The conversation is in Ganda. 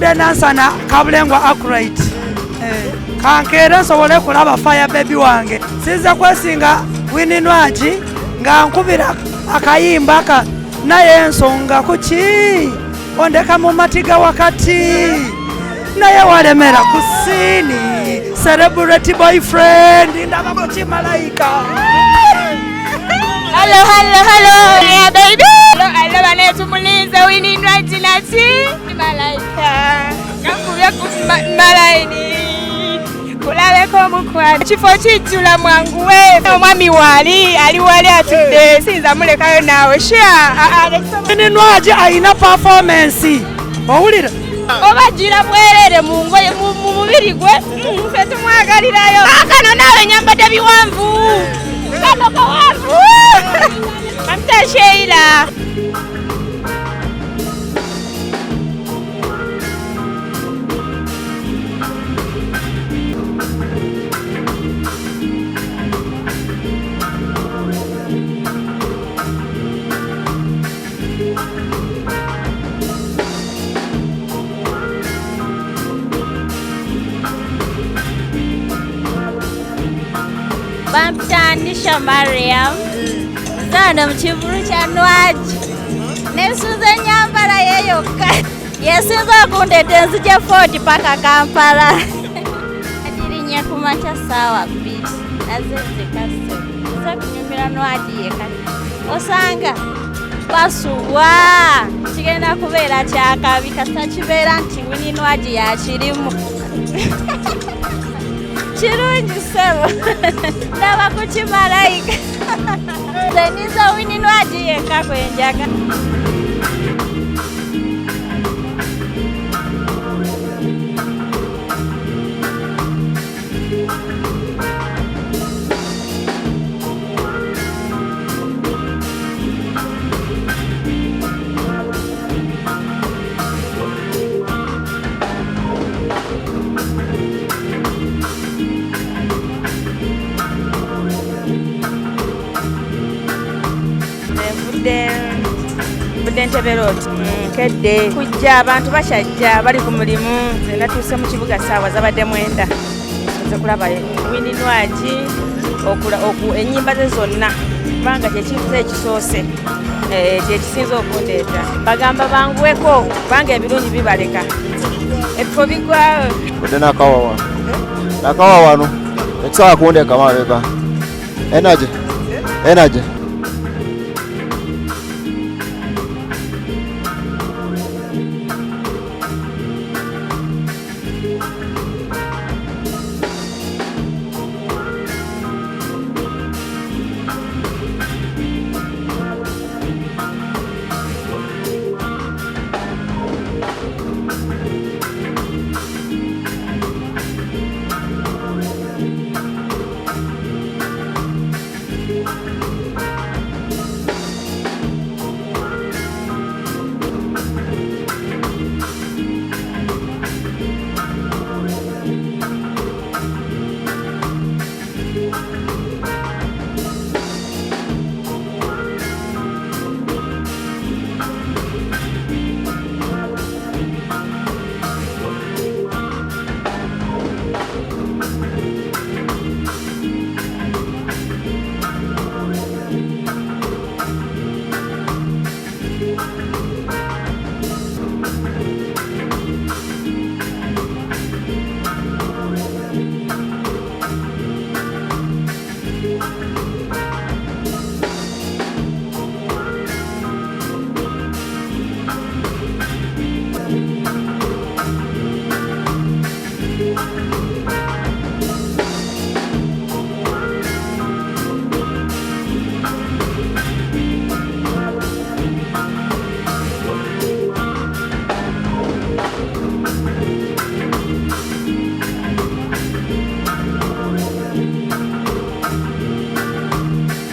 Nkude nansana kabulengwa accurate. Kankera nsobole kulaba fire baby wange. Sinza kwesinga Winnie Nwagi nga nkubira akayimba ka naye ensonga kuki ondeka mu matiga wakati naye walemera kusini celebrity boyfriend ndaba kuti malaika. Hello yeah baby. Hello bane tumulinze Winnie Nwagi nati malaika nakubya ku malaini kulabe ko mukwadi kifo kijula mwangu we omwami wali ali wali atudde sinza mulekayo nawe share Winnie Nwagi aina performance owulira obagira bwerere mu ngoye mu mubiri gwe mfe tumwagalirayo akano nawe nyambadde biwanvu kano kawanvu amtasheira Bamtandisha Mariam zana mchivuru cha Nwagi nesuze Nyambala yeyoka yesinza kundete nzije 40 paka Kampala ajirinya kumacha sawa bit nazeze kase zakunyumira Nwagi yeka osanga basuwa kigenda kubeera kyakabi kasa kibeera nti Winnie Nwagi yakirimu kirungi sebo ndaba kuki malaika zeniza Winnie Nwagi yeka kwenjaga Budenteberot kedde kujja abantu bashajja bali ku mulimu natuse mu kibuga saawa zabadde mwenda nze kulaba Winnie Nwagi ennyimba ze zonna kubanga kyekibuza ekisoose kyekisinza okundeeta bagamba banguweko kubanga ebirungi bibaleka ebifo bigwawo kudde nakawa wano ekisawa kundeka mabega enaje